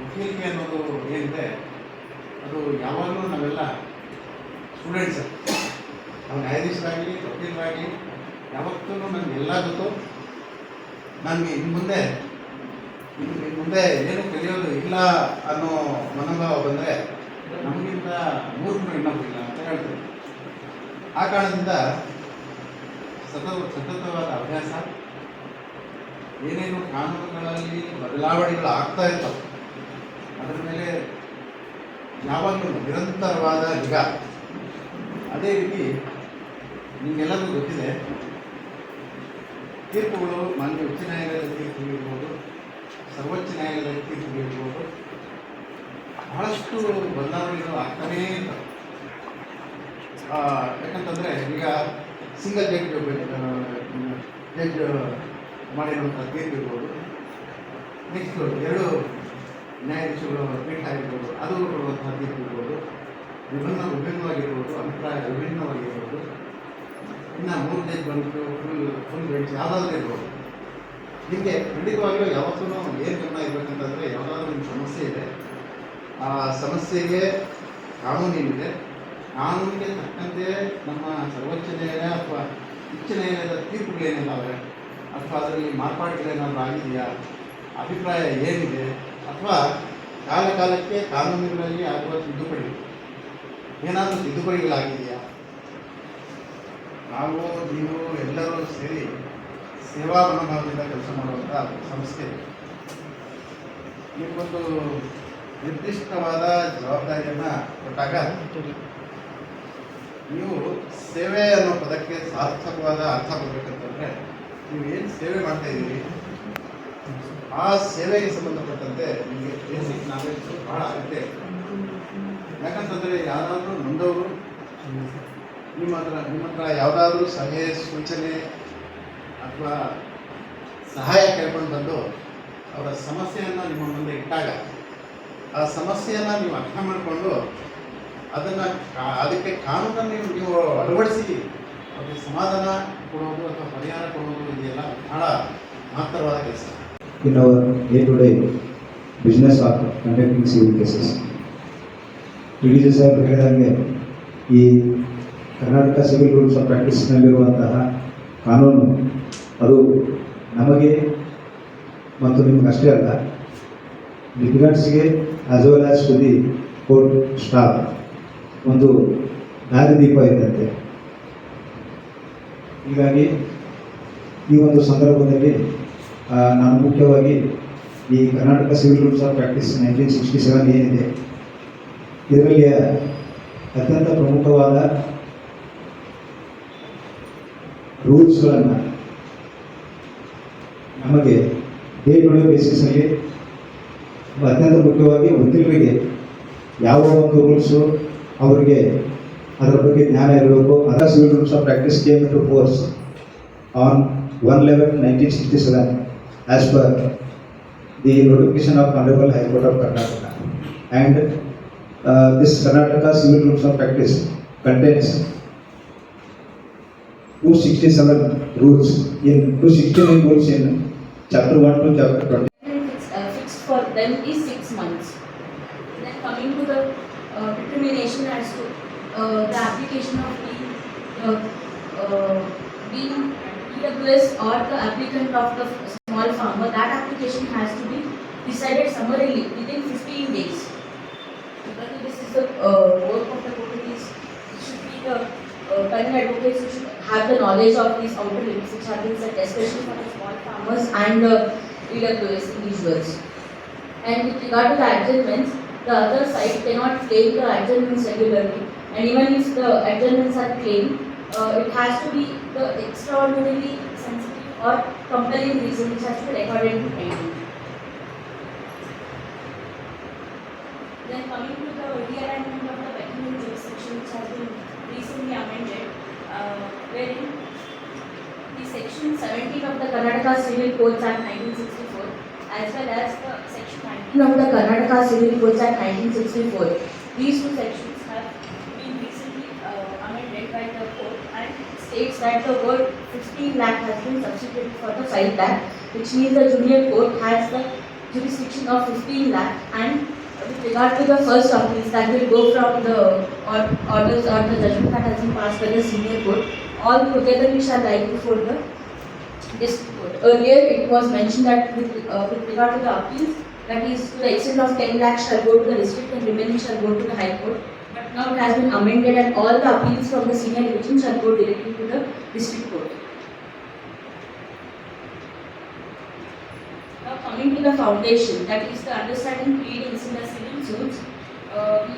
ವಕೀಲಿಕೆ ಅನ್ನೋದು ಏನಿದೆ ಅದು ಯಾವಾಗಲೂ ನಾವೆಲ್ಲ ಸ್ಟೂಡೆಂಟ್ಸ್, ನಾವು ನ್ಯಾಯಾಧೀಶರಾಗಲಿ ವಕೀಲರಾಗಲಿ ಯಾವತ್ತೂ ನನಗೆಲ್ಲ ಗೊತ್ತು. ನನಗೆ ಇನ್ನು ಮುಂದೆ ಏನು ಕಲಿಯೋದು ಇಲ್ಲ ಅನ್ನೋ ಮನೋಭಾವ ಬಂದರೆ ನಮಗಿಂತ ಮೂರ್ಖನು ಇನ್ನೊಬ್ಬಿಲ್ಲ ಅಂತ ಹೇಳ್ತಾರೆ. ಆ ಕಾರಣದಿಂದ ಸತತವಾದ ಅಭ್ಯಾಸ, ಏನೇನು ಕಾನೂನುಗಳಲ್ಲಿ ಬದಲಾವಣೆಗಳು ಆಗ್ತಾ ಇರ್ತವೆ ಅದರ ಮೇಲೆ ಯಾವಾಗಲೂ ನಿರಂತರವಾದ ನಿಗಾ. ಅದೇ ರೀತಿ ನಿಮಗೆಲ್ಲರಿಗೂ ಗೊತ್ತಿದೆ, ತೀರ್ಪುಗಳು ಮಾನ್ಯ ಉಚ್ಚ ನ್ಯಾಯಾಲಯದ ತೀರ್ಪುಗಳಿರ್ಬೋದು, ಸರ್ವೋಚ್ಚ ನ್ಯಾಯಾಲಯದ ತೀರ್ಪುಗಳಿರ್ಬೋದು, ಬಹಳಷ್ಟು ಬದಲಾವಣೆಗಳು ಆಗ್ತಾನೇ ಇರ್ತವೆ. ಯಾಕಂತಂದರೆ ಈಗ ಸಿಂಗಲ್ ಜಡ್ಜ್ ಮಾಡಿರುವಂಥ ತೀರ್ಪು ಇರ್ಬೋದು, ನೆಕ್ಸ್ಟು 2 ನ್ಯಾಯಾಧೀಶಗಳು ಪೀಠ ಆಗಿರ್ಬೋದು, ಅದು ಕೊಡುವಂಥ ತೀರ್ಪು ಇರ್ಬೋದು, ವಿಭಿನ್ನವಾಗಿರ್ಬೋದು, ಅಭಿಪ್ರಾಯ ವಿಭಿನ್ನವಾಗಿರ್ಬೋದು, ಇನ್ನು 3 ಜಡ್ಜ್ ಬಂದು ಫುಲ್ ಬೆಂಚ್ ಯಾವುದಾದ್ರೂ ಇರ್ಬೋದು. ನಿಮಗೆ ಖಂಡಿತವಾಗಲೂ ಯಾವತ್ತೂ ಏನು ಗಮನ ಇರಬೇಕಂತಂದರೆ, ಯಾವುದಾದ್ರೂ ನಿಮ್ಮ ಸಮಸ್ಯೆ ಇದೆ, ಆ ಸಮಸ್ಯೆಗೆ ಕಾನೂನೇನಿದೆ, ಕಾನೂನಿಗೆ ತಕ್ಕಂತೆ ನಮ್ಮ ಸರ್ವೋಚ್ಚ ನ್ಯಾಯಾಲಯ ಅಥವಾ ಉಚ್ಚ ನ್ಯಾಯಾಲಯದ ತೀರ್ಪುಗಳೇನಿದ್ದಾವೆ ಅಥವಾ ಅದರಲ್ಲಿ ಮಾರ್ಪಾಡುಗಳೇನಾದರೂ ಆಗಿದೆಯಾ, ಅಭಿಪ್ರಾಯ ಏನಿದೆ, ಅಥವಾ ಕಾಲಕ್ಕೆ ಕಾನೂನುಗಳಲ್ಲಿ ಆಗುವ ತಿದ್ದುಪಡಿ ಏನಾದರೂ ತಿದ್ದುಪಡಿಗಳಾಗಿದೆಯಾ. ನಾವು ನೀವು ಎಲ್ಲರೂ ಸೇರಿ ಸೇವಾ ಮನೋಭಾವದಿಂದ ಕೆಲಸ ಮಾಡುವಂಥ ಸಂಸ್ಥೆ. ನಿಮಗೊಂದು ನಿರ್ದಿಷ್ಟವಾದ ಜವಾಬ್ದಾರಿಯನ್ನು ಕೊಟ್ಟಾಗ ನೀವು ಸೇವೆ ಅನ್ನೋ ಪದಕ್ಕೆ ಸಾರ್ಥಕವಾದ ಅರ್ಥ ಕೊಡಬೇಕಂತಂದರೆ, ನೀವು ಏನು ಸೇವೆ ಮಾಡ್ತಾ ಇದ್ದೀರಿ ಆ ಸೇವೆಗೆ ಸಂಬಂಧಪಟ್ಟಂತೆ ನಿಮಗೆ ಬೇಸಿಕ್ ನಾಲೆಡ್ಜು ಭಾಳ ಅಗತ್ಯ. ಯಾಕಂತಂದರೆ ಯಾರಾದರೂ ನೊಂದವರು ನಿಮ್ಮ ಹತ್ರ ಯಾವುದಾದ್ರೂ ಸಲಹೆ ಸೂಚನೆ ಅಥವಾ ಸಹಾಯ ಕೇಳ್ಕೊಂಡು ಬಂದು ಅವರ ಸಮಸ್ಯೆಯನ್ನು ನಿಮ್ಮ ಮುಂದೆ ಇಟ್ಟಾಗ ಆ ಸಮಸ್ಯೆಯನ್ನು ನೀವು ಅರ್ಥ ಮಾಡಿಕೊಂಡು ಅದಕ್ಕೆ ಕಾನೂನನ್ನು ನೀವು ಅಳವಡಿಸಿ ಅವ್ರಿಗೆ ಸಮಾಧಾನ ಕೊಡೋದು ಅಥವಾ ಪರಿಹಾರ ಕೊಡೋದು ಇದೆಯಲ್ಲ ಬಹಳ ಮಹತ್ತರವಾದ ಕೆಲಸ. In our day-to-day business of conducting civil cases, ಡಿಡಿಜಿ ಸಾಹೇಬ್ ಹೇಳಿದಂಗೆ ಈ ಕರ್ನಾಟಕ ಸಿವಿಲ್ ರೂಲ್ಸ್ ಆಫ್ ಪ್ರಾಕ್ಟೀಸ್ನಲ್ಲಿರುವಂತಹ ಕಾನೂನು ಅದು ನಮಗೆ ಮತ್ತು ನಿಮಗಷ್ಟೇ ಅಲ್ಲ, ಲಿಟಿಗಂಟ್ಸ್ಗೆ as well as to the court staff ಒಂದು ದಾರಿದೀಪ ಇದ್ದಂತೆ. ಹೀಗಾಗಿ ಈ ಒಂದು ಸಂದರ್ಭದಲ್ಲಿ ನಾನು ಮುಖ್ಯವಾಗಿ ಈ Karnataka civil rules of practice 1967 ಏನಿದೆ, ಇದರಲ್ಲಿ ಅತ್ಯಂತ ಪ್ರಮುಖವಾದ ರೂಲ್ಸ್ಗಳನ್ನು ನಮಗೆ ಡೇ ಟು ಡೇ ಬೇಸಿಸಲ್ಲಿ ಅತ್ಯಂತ ಮುಖ್ಯವಾಗಿ ವಕೀಲರಿಗೆ ಯಾವ ಒಂದು ರೂಲ್ಸು ಅವರಿಗೆ ಅದರ ಬಗ್ಗೆ ಜ್ಞಾನ ಇರಬೇಕು. Other civil rules of practice came into force on 1/11/1967 as per the notification of Honorable High Court of Karnataka, and this Karnataka Civil Rules of Practice contains 267 rules in 269 rules in chapter 1 to chapter 20. Fixed for them is 6 months. Then coming to the determination as to the application of being EWS or the applicant of the small farmer, that application has to be decided summarily within 15 days. Because this is the work of the court, it should be the current advocates who should have the knowledge of these outer limits which have been set, especially for the small farmers and EWS individuals. And with regard to the adjournments, the other side cannot claim the adjournments regularly, and even if the adjournments are claimed, it has to be the extraordinarily sensitive or compelling reason which has to be recorded in writing. Then coming to the realignment of the pecuniary jurisdiction which has been recently amended, wherein the section 17 of the Karnataka Civil Codes Act 1964 as well as the section 19 of the Karnataka Civil Codes Act 1964, these two sections have been recently amended by the court, and states that the word 15 lakh has been substituted for the 5 lakh, which means the junior court has the jurisdiction of 15 lakh, and with regard to the first appeals that will go from the orders or the judgment that has been passed by the senior court, all together we shall lie before the district court. Earlier it was mentioned that with regard to the appeals, that is to the extent of 10 lakh shall go to the district and remaining shall go to the high court. But now it has been amended and all the appeals from the senior division shall go directly to the district court. Now coming to the foundation, that is the understanding pleadings in the civil suits, we